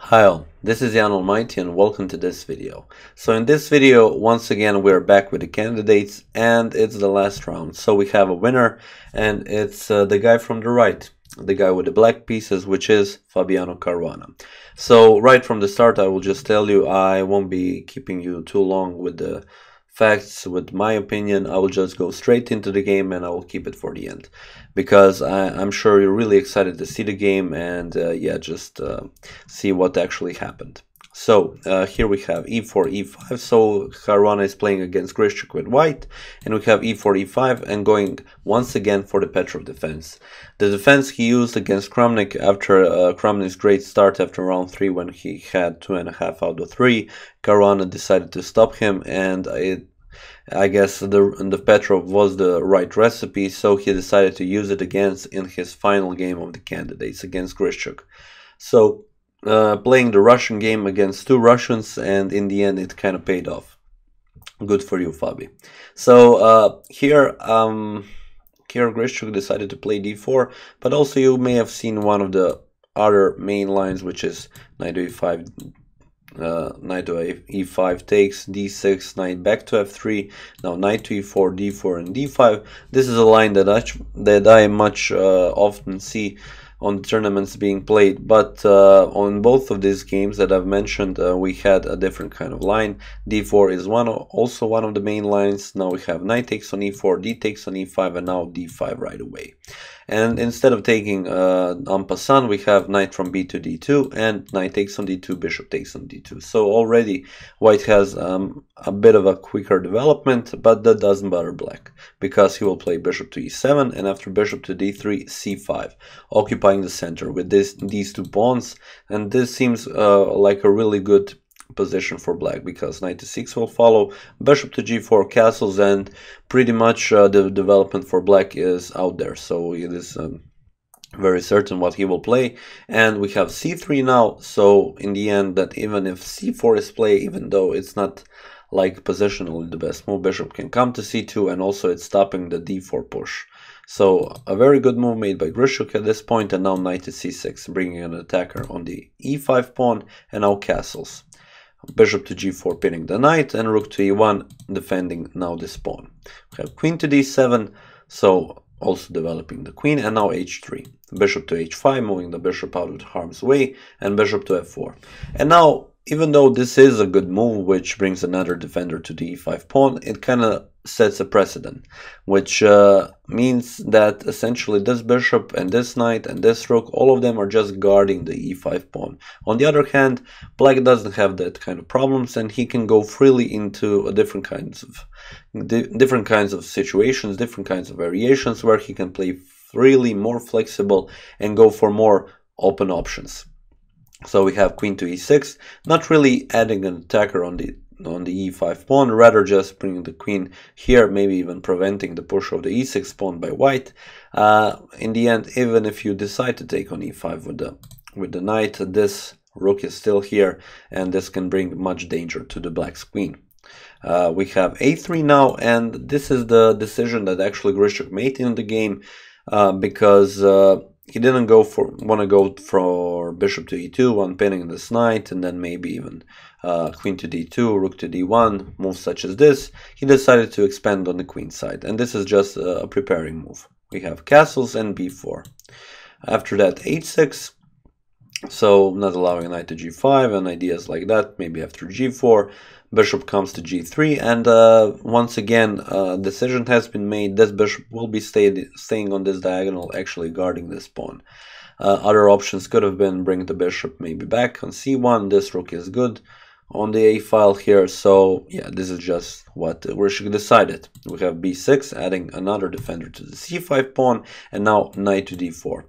Hi all, this is Jan Almighty and welcome to this video. So in this video, once again, we're back with the candidates and it's the last round. So we have a winner and it's the guy from the right, the guy with the black pieces, which is Fabiano Caruana. So right from the start, I will just tell you, I won't be keeping you too long with the facts, with my opinion. I will just go straight into the game and I will keep it for the end because I'm sure you're really excited to see the game and just see what actually happened. So here we have e4 e5, so Caruana is playing against Grischuk with white, and we have e4 e5 and going once again for the Petrov defense. The defense he used against Kramnik after Kramnik's great start after round 3 when he had 2.5 out of 3, Caruana decided to stop him, and I guess the Petrov was the right recipe, so he decided to use it in his final game of the candidates against Grischuk. So playing the Russian game against two Russians, and in the end it kind of paid off. Good for you, Fabi. So here Grischuk decided to play d4, but also you may have seen one of the other main lines, which is knight to e5, knight to e5 takes, d6, knight back to f3, now knight to e4, d4 and d5. This is a line that I much often see on tournaments being played, but on both of these games that I've mentioned, we had a different kind of line. d4 is also one of the main lines. Now we have knight takes on e4, d takes on e5, and now d5 right away. And instead of taking en passant, we have knight from b to d2 and knight takes on d2, bishop takes on d2. So already white has a bit of a quicker development, but that doesn't bother black because he will play bishop to e7 and after bishop to d3, c5, occupying the center with these two pawns. And this seems like a really good position for black because knight to 6 will follow, bishop to g4 castles, and pretty much the development for black is out there, so it is very certain what he will play. And we have c3 now, so in the end that even if c4 is played, even though it's not like positionally the best move, bishop can come to c2 and also it's stopping the d4 push. So a very good move made by Grischuk at this point, and now knight to c6, bringing an attacker on the e5 pawn, and now castles. Bishop to g4 pinning the knight, and rook to e1 defending now this pawn. We have queen to d7, so also developing the queen, and now h3. Bishop to h5, moving the bishop out of harm's way, and bishop to f4. And now, even though this is a good move, which brings another defender to the e5 pawn, it kind of sets a precedent, which means that essentially this bishop and this knight and this rook, all of them are just guarding the e5 pawn. On the other hand, black doesn't have that kind of problems, and he can go freely into different kinds of situations, different kinds of variations where he can play freely, more flexible, and go for more open options. So we have queen to e6, not really adding an attacker on the e5 pawn, rather just bringing the queen here, maybe even preventing the push of the e6 pawn by white. In the end, even if you decide to take on e5 with the knight, this rook is still here, and this can bring much danger to the black's queen. We have a3 now, and this is the decision that actually Grischuk made in the game, because he didn't want to go for bishop to e2, one pinning this knight, and then maybe even queen to d2, rook to d1, moves such as this. He decided to expand on the queen side, and this is just a preparing move. We have castles and b4. After that, h6, so not allowing knight to g5 and ideas like that. Maybe after g4, bishop comes to g3, and once again, decision has been made. This bishop will be staying on this diagonal, actually guarding this pawn. Other options could have been bring the bishop maybe back on c1. This rook is good on the a file here, so yeah, this is just what Grischuk decided. We have b6, adding another defender to the c5 pawn, and now knight to d4.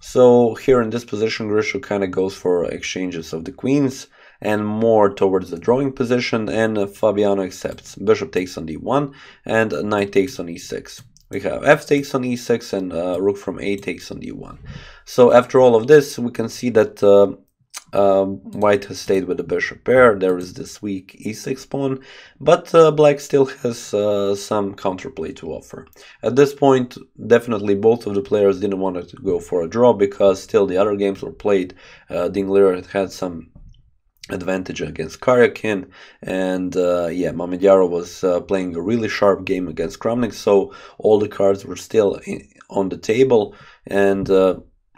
So here in this position, Grischuk kind of goes for exchanges of the queens and more towards the drawing position, and Fabiano accepts. Bishop takes on d1 and knight takes on e6. We have f takes on e6 and rook from a takes on d1. So after all of this, we can see that white has stayed with the bishop pair. There is this weak e6 pawn, but black still has some counterplay to offer. At this point, definitely both of the players didn't want to go for a draw, because still the other games were played. Dinglera had some advantage against Karyakin, and yeah, Mamedyarov was playing a really sharp game against Kramnik, so all the cards were still on the table, and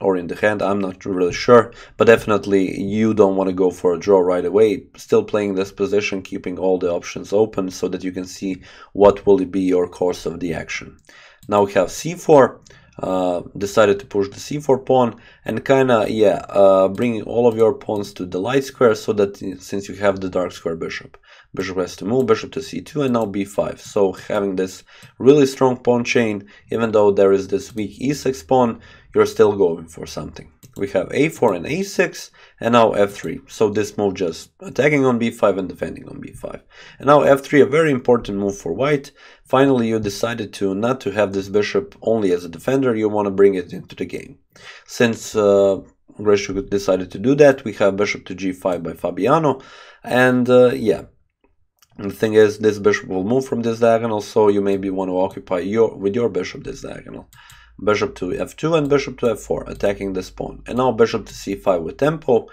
or in the hand, I'm not really sure, but definitely you don't want to go for a draw right away. Still playing this position, keeping all the options open so that you can see what will be your course of the action. Now we have c4. Decided to push the c4 pawn and kinda, yeah, bringing all of your pawns to the light square, so that since you have the dark square bishop has to move, bishop to c2, and now b5. So having this really strong pawn chain, even though there is this weak e6 pawn, you're still going for something. We have a4 and a6, and now f3. So this move just attacking on b5 and defending on b5. And now f3, a very important move for white. Finally, you decided to not to have this bishop only as a defender, you want to bring it into the game. Since Grischuk decided to do that, we have bishop to g5 by Fabiano, and yeah. The thing is, this bishop will move from this diagonal, so you maybe want to occupy with your bishop this diagonal. Bishop to f2 and bishop to f4, attacking this pawn. And now bishop to c5 with tempo.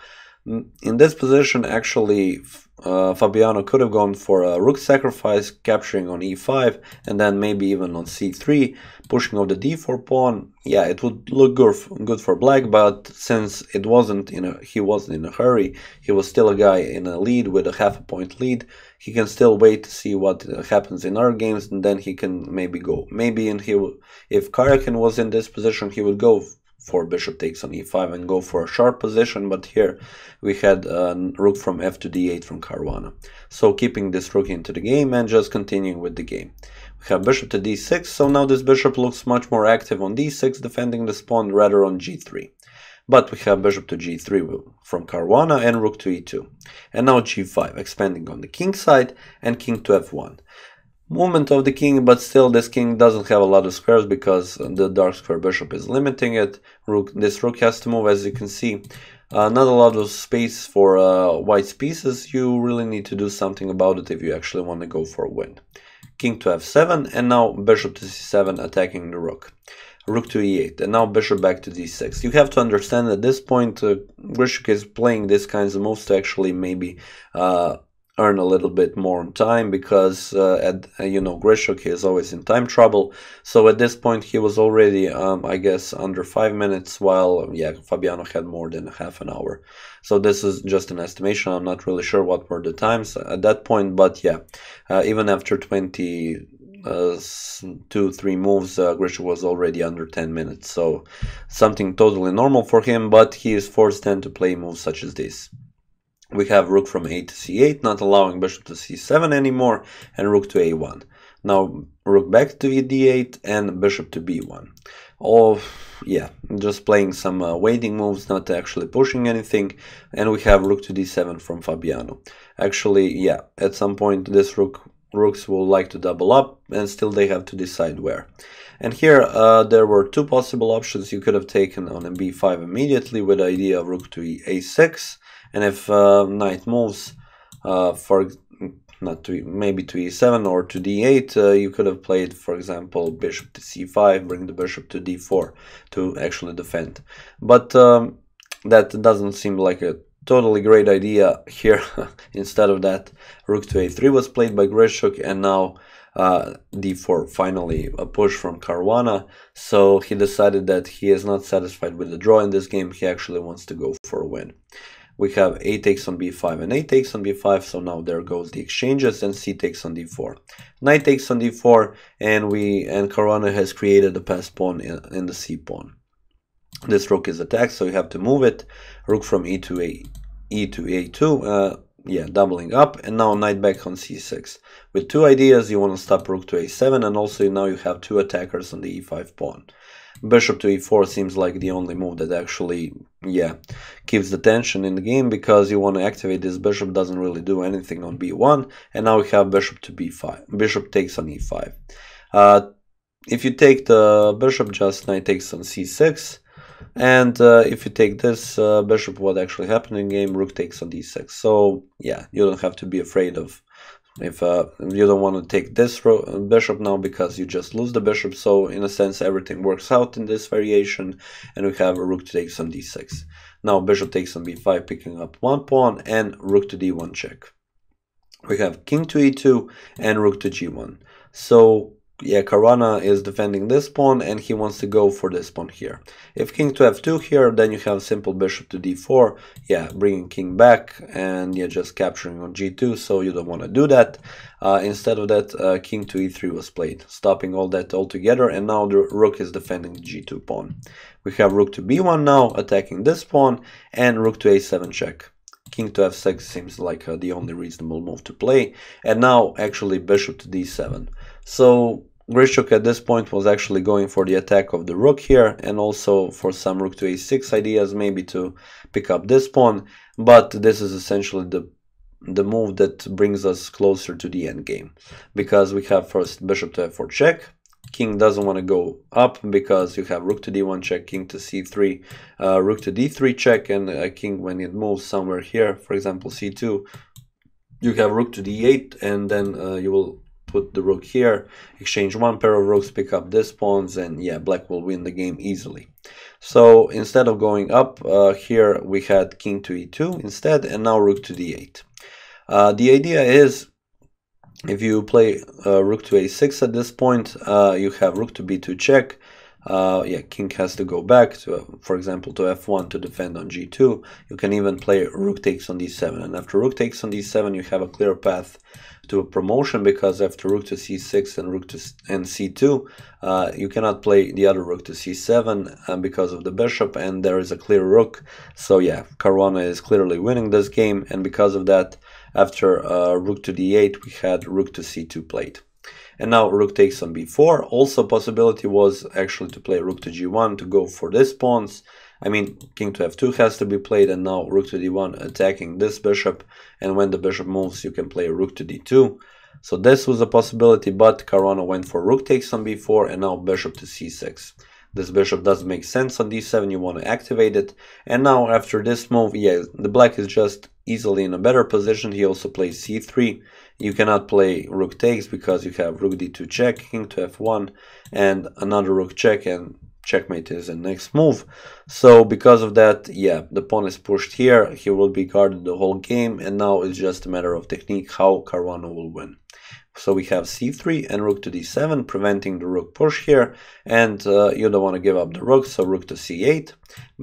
In this position, actually, Fabiano could have gone for a rook sacrifice, capturing on e5, and then maybe even on c3, pushing off the d4 pawn. Yeah, it would look good for black, but since he wasn't in a hurry, he was still a guy in a lead with a half a point lead. He can still wait to see what happens in our games, and then he can maybe go. Maybe if Karyakin was in this position, he would go for bishop takes on e5 and go for a sharp position, but here we had rook from f to d8 from Caruana. So keeping this rook into the game and just continuing with the game. We have bishop to d6, so now this bishop looks much more active on d6, defending this pawn rather on g3. But we have bishop to g3 from Caruana and rook to e2. And now g5, expanding on the king side, and king to f1. Movement of the king, but still this king doesn't have a lot of squares because the dark square bishop is limiting it. This rook has to move, as you can see. Not a lot of space for white's pieces. You really need to do something about it if you actually want to go for a win. King to f7, and now bishop to c7, attacking the rook. Rook to e8, and now bishop back to d6. You have to understand at this point, Grischuk is playing these kinds of moves to actually maybe earn a little bit more on time, because Grischuk is always in time trouble. So at this point he was already I guess under 5 minutes, while Fabiano had more than half an hour. So this is just an estimation. I'm not really sure what were the times at that point, but yeah, even after 2-3 moves, Grischuk was already under 10 minutes. So something totally normal for him, but he is forced then to play moves such as this. We have rook from a to c8, not allowing bishop to c7 anymore, and rook to a1. Now rook back to d8 and bishop to b1. Oh, yeah, just playing some waiting moves, not actually pushing anything. And we have rook to d7 from Fabiano. Actually, yeah, at some point this rooks will like to double up, and still they have to decide where. And here there were two possible options. You could have taken on b5 immediately with the idea of rook to a6. And if knight moves, maybe to e7 or to d8, you could have played, for example, bishop to c5, bring the bishop to d4 to actually defend. But that doesn't seem like a totally great idea here. Instead of that, rook to a3 was played by Grischuk, and now d4, finally a push from Caruana. So he decided that he is not satisfied with the draw in this game. He actually wants to go for a win. We have a takes on b5 and a takes on b5, so now there goes the exchanges, and c takes on d4. Knight takes on d4, and Caruana has created a pass pawn in the c pawn. This rook is attacked, so you have to move it. Rook from e to a2, doubling up, and now knight back on c6. With two ideas, you want to stop rook to a7, and also now you have two attackers on the e5 pawn. Bishop to e4 seems like the only move that actually, keeps the tension in the game, because you want to activate this bishop, doesn't really do anything on b1, and now we have bishop to b5. Bishop takes on e5. If you take the bishop, just knight takes on c6. And if you take this bishop, what actually happened in game, rook takes on d6. So yeah, you don't have to be afraid of if you don't want to take this bishop now, because you just lose the bishop. So in a sense, everything works out in this variation, and we have a rook takes on d6. Now bishop takes on b5, picking up one pawn, and rook to d1 check. We have king to e2 and rook to g1. So yeah, Caruana is defending this pawn, and he wants to go for this pawn here. If king to f2 here, then you have simple bishop to d4, yeah, bringing king back, and yeah, just capturing on g2, so you don't want to do that. Instead of that, king to e3 was played, stopping all that altogether, and now the rook is defending the g2 pawn. We have rook to b1 now, attacking this pawn, and rook to a7 check. King to f6 seems like the only reasonable move to play, and now actually bishop to d7. So Grischuk at this point was actually going for the attack of the rook here, and also for some rook to a6 ideas, maybe to pick up this pawn, but this is essentially the move that brings us closer to the end game, because we have first bishop to f4 check. King doesn't want to go up because you have rook to d1 check, king to c3, rook to d3 check, and king, when it moves somewhere here, for example c2, you have rook to d8, and then you will put the rook here, exchange one pair of rooks, pick up this pawns, and yeah, black will win the game easily. So instead of going up here, we had king to e2 instead, and now rook to d8. The idea is, if you play rook to a6 at this point, you have rook to b2 check. Yeah, king has to go back to, for example, to f1 to defend on g2. You can even play rook takes on d7, and after rook takes on d7, you have a clear path to a promotion, because after rook to c6 and rook to c2, you cannot play the other rook to c7 because of the bishop, and there is a clear rook. So yeah, Caruana is clearly winning this game, and because of that, after rook to d8, we had rook to c2 played. And now rook takes on b4. Also, possibility was actually to play rook to g1 to go for this pawns. I mean, king to f2 has to be played, and now rook to d1 attacking this bishop, and when the bishop moves, you can play rook to d2. So this was a possibility, but Caruana went for rook takes on b4, and now bishop to c6. This bishop doesn't make sense on d7, you want to activate it. And now after this move, yeah, the black is just easily in a better position. He also plays c3. You cannot play rook takes because you have rook d2 check, king to f1, and another rook check, and checkmate is the next move. So because of that, yeah, the pawn is pushed here. He will be guarded the whole game, and now it's just a matter of technique how Caruana will win. So we have c3 and rook to d7, preventing the rook push here, and you don't want to give up the rook, so rook to c8,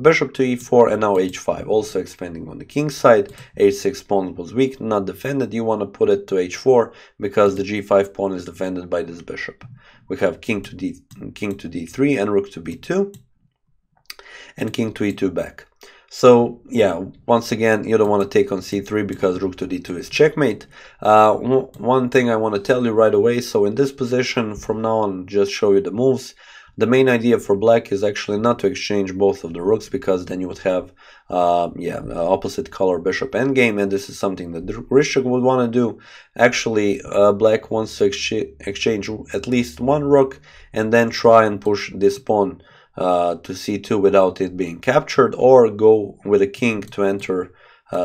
bishop to e4, and now h5, also expanding on the king side. h6 pawn was weak, not defended. You want to put it to h4 because the g5 pawn is defended by this bishop. We have king to d3 and rook to b2, and king to e2 back. So yeah, once again, you don't want to take on c3 because rook to d2 is checkmate. One thing I want to tell you right away, so in this position, from now on, just show you the moves. The main idea for black is actually not to exchange both of the rooks, because then you would have opposite color bishop endgame, and this is something that Grischuk would want to do. Actually, black wants to exchange at least one rook, and then try and push this pawn to c2 without it being captured, or go with a king to enter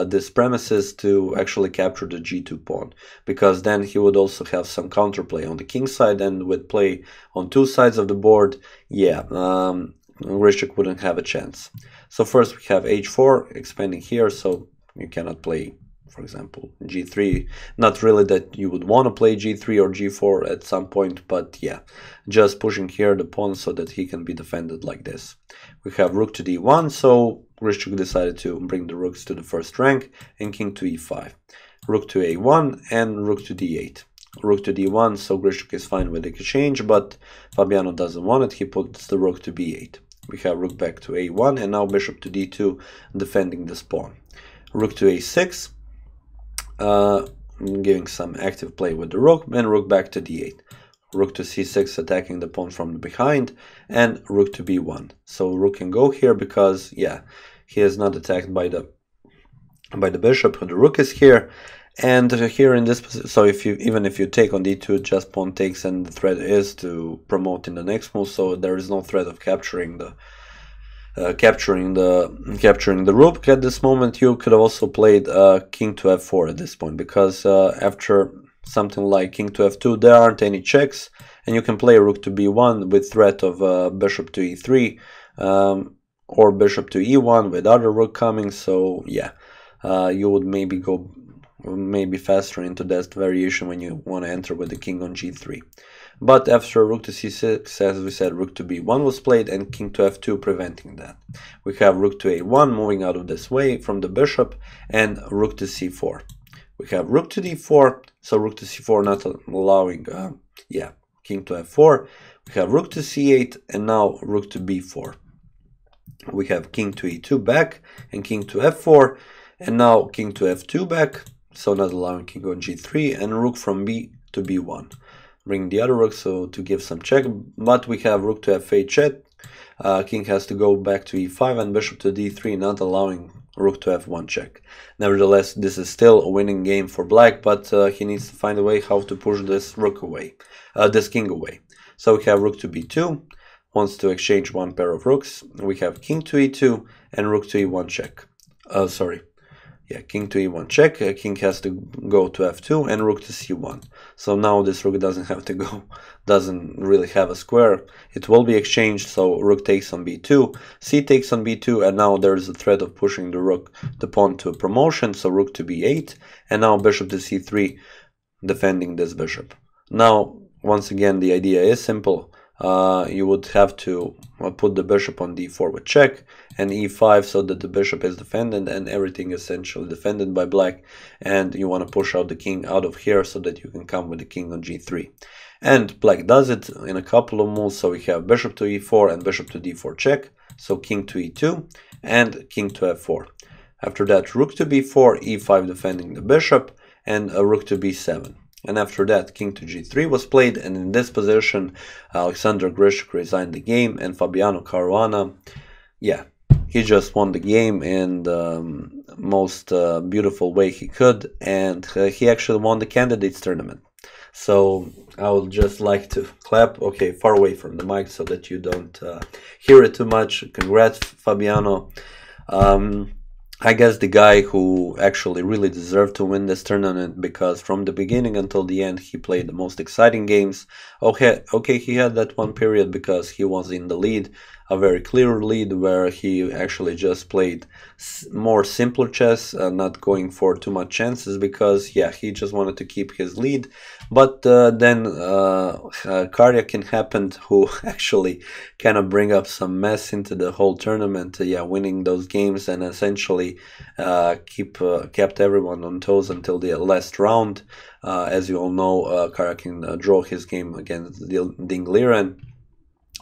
this premises to actually capture the g2 pawn, because then he would also have some counterplay on the king side, and with play on two sides of the board, yeah, Grischuk wouldn't have a chance. So first we have h4 expanding here, so you cannot play, for example, g3. Not really that you would want to play g3 or g4 at some point, but yeah, just pushing here the pawn so that he can be defended like this. We have rook to d1, so Grischuk decided to bring the rooks to the first rank, and king to e5. Rook to a1 and rook to d8. Rook to d1, so Grischuk is fine with the exchange, but Fabiano doesn't want it. He puts the rook to b8. We have rook back to a1, and now bishop to d2, defending this pawn. Rook to a6, giving some active play with the rook, and rook back to d8. Rook to c6, attacking the pawn from behind, and rook to b1. So rook can go here because, yeah, he is not attacked by the bishop. The rook is here, and here in this position. So even if you take on d2, just pawn takes, and the threat is to promote in the next move. So there is no threat of capturing capturing the rook. At this moment, you could have also played king to f4 at this point, because after something like king to f2, there aren't any checks, and you can play rook to b1 with threat of bishop to e3, or bishop to e1 with other rook coming. So yeah, you would maybe go faster into that variation when you want to enter with the king on g3. But after rook to c6, as we said, rook to b1 was played and king to f2 preventing that. We have rook to a1 moving out of this way from the bishop, and rook to c4. We have rook to d4, so rook to c4 not allowing, king to f4. We have rook to c8, and now rook to b4. We have king to e2 back, and king to f4, and now king to f2 back, so not allowing king on g3, and rook from b to b1. Bring the other rook so to give some check, but we have rook to f8 check. King has to go back to e5 and bishop to d3, not allowing rook to f1 check. Nevertheless, this is still a winning game for black, but he needs to find a way how to push this rook away, this king away. So we have rook to b2, wants to exchange one pair of rooks. We have king to e2 and rook to e1 check. King to e1 check, king has to go to f2 and rook to c1. So now this rook doesn't have to go, doesn't really have a square. It will be exchanged, so rook takes on b2, c takes on b2, and now there's a threat of pushing the pawn to a promotion, so rook to b8, and now bishop to c3, defending this bishop. Now, once again, the idea is simple. You would have to put the bishop on d4 with check, and e5 so that the bishop is defended and everything is essentially defended by black, and you want to push out the king out of here so that you can come with the king on g3. And black does it in a couple of moves, so we have bishop to e4 and bishop to d4 check, so king to e2 and king to f4. After that, rook to b4, e5 defending the bishop, and a rook to b7. And after that, king to g3 was played, and in this position, Alexander Grischuk resigned the game, and Fabiano Caruana, he just won the game in the most beautiful way he could, and he actually won the candidates tournament. So I would just like to clap, okay, far away from the mic so that you don't hear it too much. Congrats, Fabiano. I guess the guy who actually really deserved to win this tournament, because from the beginning until the end he played the most exciting games. Okay, he had that one period because he was in the lead, a very clear lead where he actually just played more simpler chess, not going for too much chances because he just wanted to keep his lead. But then Karjakin happened, who actually kind of bring up some mess into the whole tournament, winning those games, and essentially kept everyone on toes until the last round. As you all know, Karjakin drew his game against Ding Liren.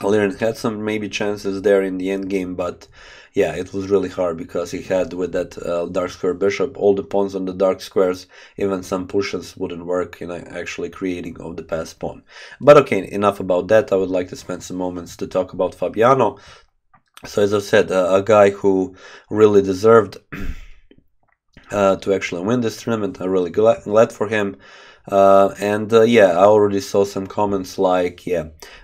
Liren had some maybe chances there in the end game, but it was really hard because he had with that dark square bishop all the pawns on the dark squares. Even some pushes wouldn't work in actually creating of the passed pawn. But okay, enough about that. I would like to spend some moments to talk about Fabiano. So as I said, a guy who really deserved to actually win this tournament. I'm really glad for him. I already saw some comments like,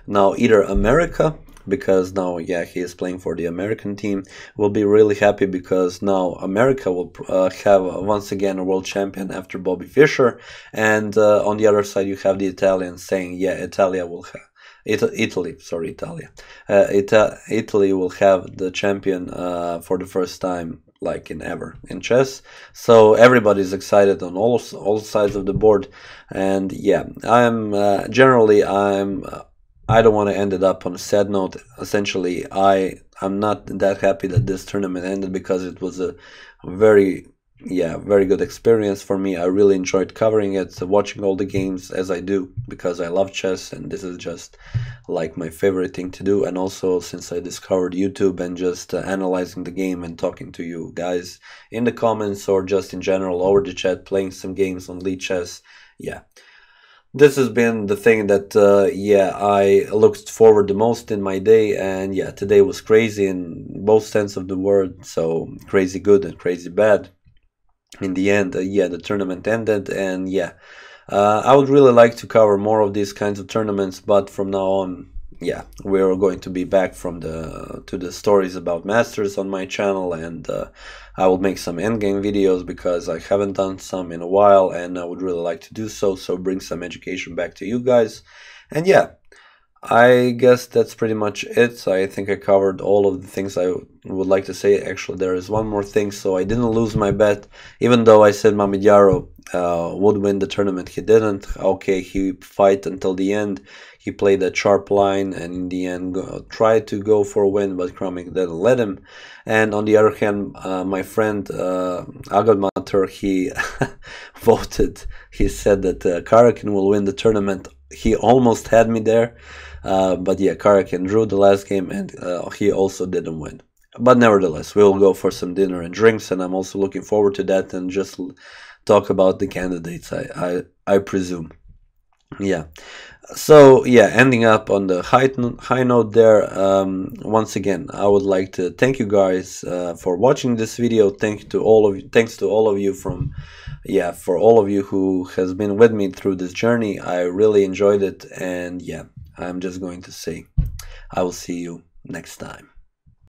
now either America, because now, he is playing for the American team, will be really happy because now America will have once again a world champion after Bobby Fischer, and on the other side you have the Italians saying, Italy will have Italy will have the champion for the first time like in ever in chess. So everybody's excited on all sides of the board, and I don't want to end it up on a sad note. Essentially, I'm not that happy that this tournament ended because it was a very good experience for me. I really enjoyed covering it, watching all the games as I do because I love chess and this is just like my favorite thing to do. And also since I discovered YouTube and just analyzing the game and talking to you guys in the comments or just in general over the chat, playing some games on Lead Chess, this has been the thing that I looked forward the most in my day. And today was crazy in both sense of the word, so crazy good and crazy bad. In the end, the tournament ended, and I would really like to cover more of these kinds of tournaments, but from now on, yeah, we're going to be back from the stories about masters on my channel, and I will make some endgame videos because I haven't done some in a while, and I would really like to do so. So bring some education back to you guys, and yeah. I guess that's pretty much it. I think I covered all of the things I would like to say. Actually, there is one more thing, so I didn't lose my bet. Even though I said Mamidiaro would win the tournament, he didn't. Okay, he fight until the end. He played a sharp line, and in the end tried to go for a win, but Kramik didn't let him. And on the other hand, my friend Agadmater, he voted. He said that Karakin will win the tournament. He almost had me there. But yeah, Karakin drew the last game, and he also didn't win. But nevertheless, we'll go for some dinner and drinks, and I'm also looking forward to that, and just talk about the candidates, I presume. Yeah. So yeah, ending up on the high note there. Once again, I would like to thank you guys for watching this video. Thanks to all of you from, yeah, for all of you who has been with me through this journey. I really enjoyed it, and yeah, I'm just going to say I will see you next time.